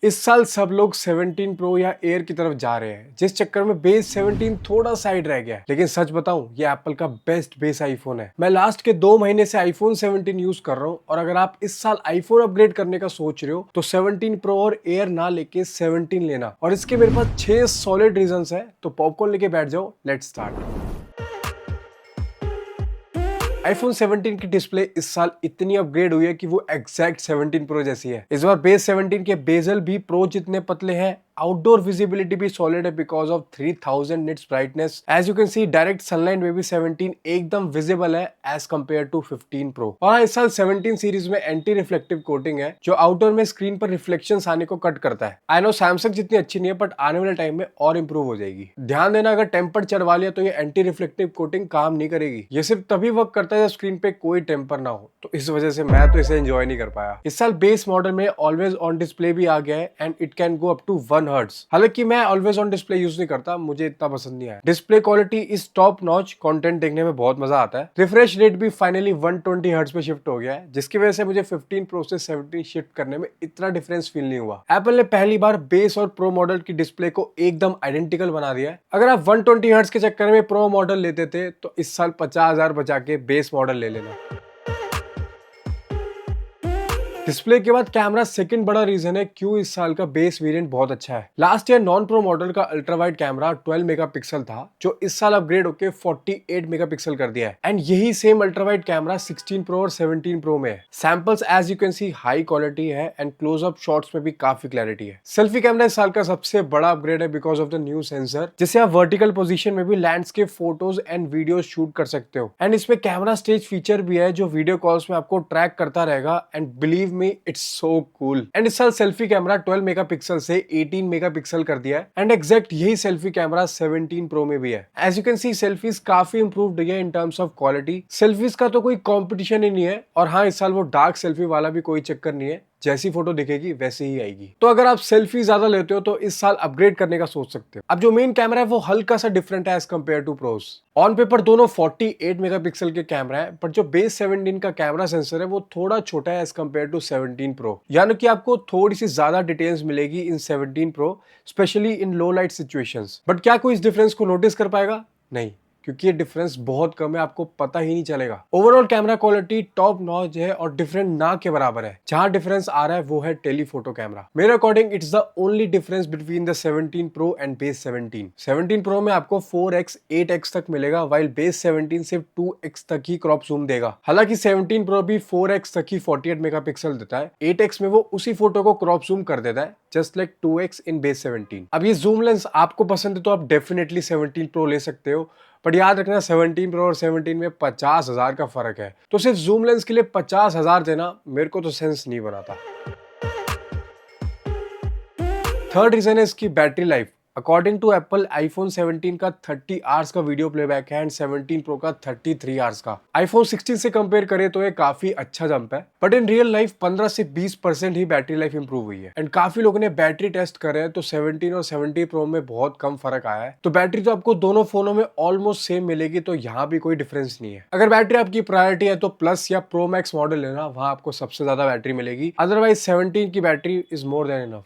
इस साल सब लोग 17 प्रो या एयर की तरफ जा रहे हैं, जिस चक्कर में बेस 17 थोड़ा साइड रह गया है। लेकिन सच बताऊं, ये एप्पल का बेस्ट बेस आईफोन है। मैं लास्ट के 2 महीने से आईफोन 17 यूज कर रहा हूं, और अगर आप इस साल आईफोन अपग्रेड करने का सोच रहे हो तो 17 प्रो और एयर ना लेके 17 लेना। और इसके मेरे पास 6 सॉलिड रीजन है, तो पॉपकॉर्न लेके बैठ जाओ। Let's start. आईफोन 17 की डिस्प्ले इस साल इतनी अपग्रेड हुई है कि वो एग्जैक्ट 17 प्रो जैसी है। इस बार बेस 17 के बेजल भी प्रो जितने पतले हैं, आउटडोर विजिबिलिटी भी सॉलिड है because of 3000 nits brightness. As you can see, direct sunlight में भी 17 एकदम विजिबल है एज कंपेयर टू 15 प्रो। और इस साल 17 सीरीज में एंटी रिफ्लेक्टिव कोटिंग है, जो आउटडोर में स्क्रीन पर रिफ्लेक्शंस आने को कट करता है। आई नो सैमसंग जितनी अच्छी नहीं है, बट आने वाले टाइम में और इंप्रूव हो जाएगी। ध्यान देना, अगर टेम्पर चढ़वा लिया तो ये एंटी रिफ्लेक्टिव कोटिंग काम नहीं करेगी। ये सिर्फ तभी वर्क करता है जब स्क्रीन पे कोई टेम्पर ना हो, तो इस वजह से मैं तो इसे एंजॉय नहीं कर पाया। इस साल बेस मॉडल में ऑलवेज ऑन डिस्प्ले भी आ गया है, and it can go up to 1 hertz. हालांकि मैं ऑलवेज ऑन डिस्प्ले यूज नहीं करता, मुझे इतना पसंद नहीं आया। डिस्प्ले क्वालिटी इस टॉप नॉच, कंटेंट देखने में बहुत मजा आता है। रिफ्रेश रेट भी फाइनली 120 हर्ट्ज पे शिफ्ट हो गया है, जिसकी वजह से मुझे 15 प्रो से 17 शिफ्ट करने में इतना डिफरेंस फील नहीं हुआ। एप्पल ने पहली बार बेस और प्रो मॉडल की डिस्प्ले को एकदम आइडेंटिकल बना दिया है। अगर आप 120 हर्ट्ज के चक्कर में प्रो मॉडल लेते थे तो इस साल 50,000 बचा के बेस मॉडल ले लेना। डिस्प्ले के बाद कैमरा सेकंड बड़ा रीजन है क्यों इस साल का बेस वेरिएंट बहुत अच्छा है। Last year non pro model का अल्ट्रा वाइड कैमरा 12 मेगापिक्सल था, जो इस साल अपग्रेड होके 48 मेगापिक्सल कर दिया है। एंड यही same ultra wide camera 16 pro और 17 प्रो में है। Samples as you can see high quality है, एंड क्लोजअप शॉट्स में भी काफी क्लैरिटी है। सेल्फी कैमरा इस साल का सबसे बड़ा अपग्रेड है because of the new sensor, जिससे आप वर्टिकल पोजीशन में भी landscape photos and video shoot कर सकते हो। एंड इसमें कैमरा स्टेज फीचर भी है, जो वीडियो कॉल्स में आपको ट्रैक करता रहेगा। And believe me, it's so cool. And इस साल सेल्फी कैमरा 12 मेगापिक्सल से 18 मेगापिक्सल कर दिया है, एंड एग्जैक्ट यही सेल्फी कैमरा 17 प्रो में भी है। As you can see, selfies काफी इंप्रूव्ड है in terms of quality. Selfies का तो कोई कंपटीशन ही नहीं है। और हाँ, इस साल वो डार्क सेल्फी वाला भी कोई चक्कर नहीं है, जैसी फोटो दिखेगी वैसे ही आएगी। तो अगर आप सेल्फी ज्यादा लेते हो तो इस साल अपग्रेड करने का सोच सकते हो। अब जो मेन कैमरा है वो हल्का सा डिफरेंट है as compare to pros. On paper दोनों 48 मेगापिक्सल के कैमरा है, बट जो बेस 17 का कैमरा सेंसर है वो थोड़ा छोटा है एज कंपेयर टू 17 प्रो। यानी कि आपको थोड़ी सी ज्यादा डिटेल्स मिलेगी इन 17 pro, specially in low light situations. But क्या कोई इस डिफरेंस को नोटिस कर पाएगा? नहीं, क्योंकि ये डिफरेंस बहुत कम है, आपको पता ही नहीं चलेगा। Overall camera quality top notch है और डिफरेंट ना के बराबर है। जहां डिफरेंस आ रहा है वो है टेलीफोटो कैमरा। मेरे according it's the only difference between the 17 pro and base 17। 17 pro में आपको 4x 8x तक मिलेगा, वाइल बेस 17 सिर्फ 2x तक ही क्रॉप जूम देगा। हालांकि 17 प्रो भी 4x तक ही 48 मेगापिक्सल देता है, 8x में वो उसी फोटो को क्रॉप जूम कर देता है, जस्ट लाइक 2x इन बेस 17। अब ये जूम लेंस आपको पसंद है तो आप डेफिनेटली 17 प्रो ले सकते हो, बट याद रखना 17 प्रो और 17 में 50,000 का फर्क है। तो सिर्फ जूम लेंस के लिए 50,000 देना मेरे को तो सेंस नहीं बनाता। थर्ड रीजन है इसकी battery life. According to Apple, iPhone 17 का 30 आवर्स का वीडियो प्लेबैक है एंड 17 प्रो का 33 आवर्स का। आईफोन 16 से कंपेयर करें तो ये काफी अच्छा जंप है, बट इन रियल लाइफ 15 से 20% ही बैटरी लाइफ इंप्रूव हुई है। एंड काफी लोगों ने बैटरी टेस्ट करे हैं तो 17 और 17 प्रो में बहुत कम फर्क आया है। तो बैटरी तो आपको दोनों फोनों में ऑलमोस्ट सेम मिलेगी, तो यहाँ भी कोई डिफरेंस नहीं है। अगर बैटरी आपकी प्रायोरिटी है तो प्लस या प्रो मैक्स मॉडल लेना, वहां आपको सबसे ज्यादा बैटरी मिलेगी। अदरवाइज 17 की battery is more than enough.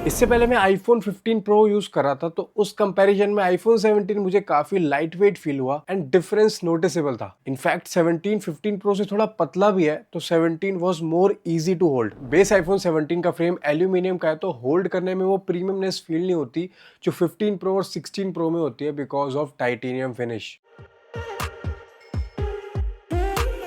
इससे पहले मैं आईफोन 15 प्रो यूज कर रहा था, तो उस कंपैरिजन में आईफोन 17 मुझे काफी लाइट वेट फील हुआ एंड डिफरेंस नोटिसेबल था। इनफैक्ट 17 15 प्रो से थोड़ा पतला भी है, तो 17 was more easy to hold. Base iPhone 17 का फ्रेम एल्यूमिनियम का है, तो होल्ड करने में वो प्रीमियमनेस फील नहीं होती जो 15 प्रो और 16 प्रो में होती है बिकॉज ऑफ टाइटेनियम फिनिश।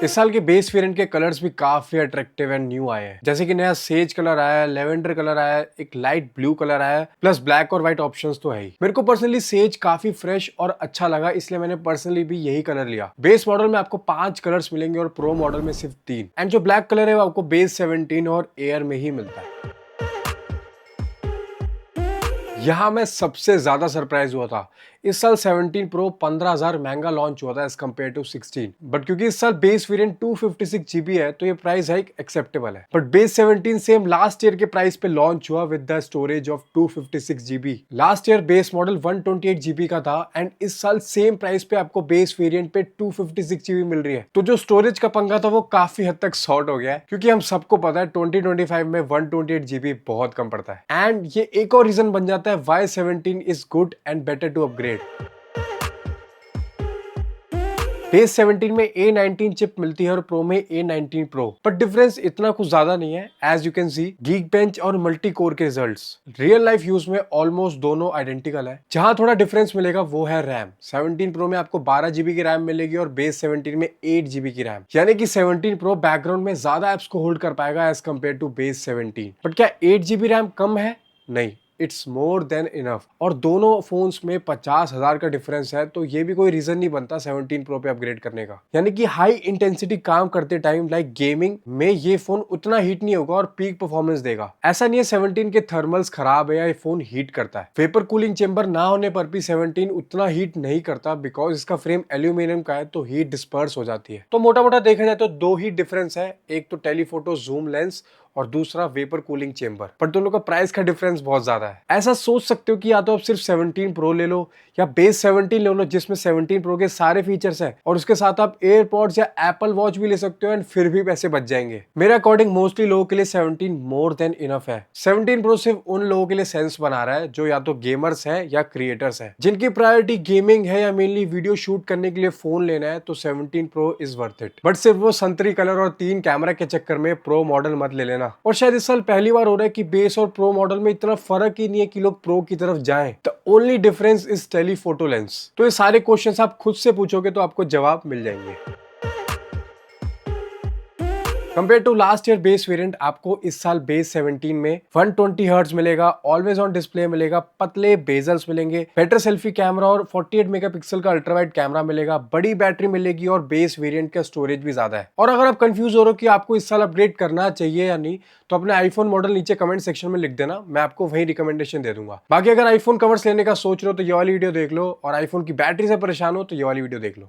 इस साल के बेस वेरिएंट के कलर्स भी काफी अट्रैक्टिव एंड न्यू आए हैं, जैसे कि नया सेज कलर आया है, लेवेंडर कलर आया है, एक लाइट ब्लू कलर आया है, प्लस ब्लैक और व्हाइट ऑप्शंस तो है ही। मेरे को पर्सनली सेज काफी फ्रेश और अच्छा लगा, इसलिए मैंने पर्सनली भी यही कलर लिया। बेस मॉडल में आपको 5 कलर्स मिलेंगे और प्रो मॉडल में सिर्फ 3। एंड जो ब्लैक कलर है वो आपको बेस 17 और एयर में ही मिलता है। यहाँ मैं सबसे ज्यादा सरप्राइज हुआ था। इस साल 17 प्रो 15,000 महंगा लॉन्च हुआ था एज कम्पेयर टू 16, बट क्योंकि इस साल बेस वेरिएंट 256 जीबी है तो ये प्राइस हाइक एक्सेप्टेबल है। But base 17 same last year के प्राइस पे लॉन्च हुआ with the storage of 256 GB. Last year base model 128 GB का था एंड इस साल सेम प्राइस पे आपको बेस वेरिएंट पे 256 जीबी मिल रही है। तो जो स्टोरेज का पंगा था वो काफी हद तक सॉर्ट हो गया है, क्योंकि हम सबको पता है 2025 में 128 जीबी बहुत कम पड़ता है। एंड ये एक और रीजन बन जाता है why 17 is good and better to upgrade. Base 17 में A19 चिप मिलती है और प्रो में A19 प्रो, पर डिफरेंस इतना कुछ ज्यादा नहीं है। As you can see Geekbench और मल्टी कोर के रिजल्ट्स रियल लाइफ यूज में ऑलमोस्ट दोनों आइडेंटिकल है। जहां थोड़ा डिफरेंस मिलेगा वो है रैम। 17 प्रो में आपको 12 जीबी की रैम मिलेगी और बेस 17 में 8 जीबी की रैम, यानी कि 17 प्रो बैकग्राउंड में ज्यादा एप्स को होल्ड कर पाएगा as compare to base 17। But क्या 8 जीबी रैम कम है? नहीं, इट्स मोर देन इनफ। और दोनों फोन्स में 50,000 का डिफरेंस है, तो ये भी कोई रीजन नहीं बनता 17 प्रो पे अपग्रेड करने का। यानी कि हाई इंटेंसिटी काम करते टाइम लाइक गेमिंग में ये फोन उतना हीट नहीं होगा और पीक परफॉर्मेंस देगा। ऐसा नहीं है 17 के थर्मल्स खराब है या ये फोन हीट करता है। वेपर कूलिंग चेंबर ना होने पर भी 17 उतना हीट नहीं करता बिकॉज इसका फ्रेम एल्यूमिनियम का है, तो हीट डिस्पर्स हो जाती है। तो मोटा मोटा देखा जाए तो दो ही डिफरेंस है, एक तो टेलीफोटो जूम लेंस और दूसरा वेपर कूलिंग चेंबर, पर दोनों का प्राइस का डिफरेंस बहुत ज्यादा है। ऐसा सोच सकते हो कि या तो आप सिर्फ 17 प्रो ले लो या बेस 17 ले लो जिसमें 17 प्रो के सारे फीचर्स हैं, और उसके साथ आप एयरपॉड्स या एप्पल वॉच भी ले सकते हो एंड फिर भी पैसे बच जाएंगे। मेरे अकॉर्डिंग मोस्टली लोगों के लिए 17 मोर देन इनफ है। 17 प्रो सिर्फ उन लोगों के लिए सेंस बना रहा है जो या तो गेमर्स है या क्रिएटर्स है, जिनकी प्रायोरिटी गेमिंग है या मेनली वीडियो शूट करने के लिए फोन लेना है, तो 17 pro is worth it. But सिर्फ वो संतरी कलर और 3 कैमरा के चक्कर में प्रो मॉडल मत ले लेना। और शायद इस साल पहली बार हो रहा है कि बेस और प्रो मॉडल में इतना फर्क ही नहीं है कि लोग प्रो की तरफ जाएं। The only difference is telephoto lens. तो ये सारे क्वेश्चंस आप खुद से पूछोगे तो आपको जवाब मिल जाएंगे। Compare to last year base variant आपको इस साल बेस 17 में 120 हर्ट्ज मिलेगा, ऑलवेज ऑन डिस्प्ले मिलेगा, पतले बेजल्स मिलेंगे, बेटर सेल्फी कैमरा और 48 मेगापिक्सल का अल्ट्रा वाइड कैमरा मिलेगा, बड़ी बैटरी मिलेगी और बेस वेरिएंट का स्टोरेज भी ज्यादा है। और अगर आप कंफ्यूज हो रहे हो कि आपको इस साल अपग्रेड करना चाहिए या नहीं, तो अपने आईफोन मॉडल नीचे कमेंट सेक्शन में लिख देना, मैं आपको वही रिकमेंडेशन दे दूंगा। बाकी अगर आईफोन कवर्स लेने का सोच रहे हो तो ये वाली वीडियो देख लो, और आईफोन की बैटरी से परेशान हो तो ये वाली वीडियो देख लो।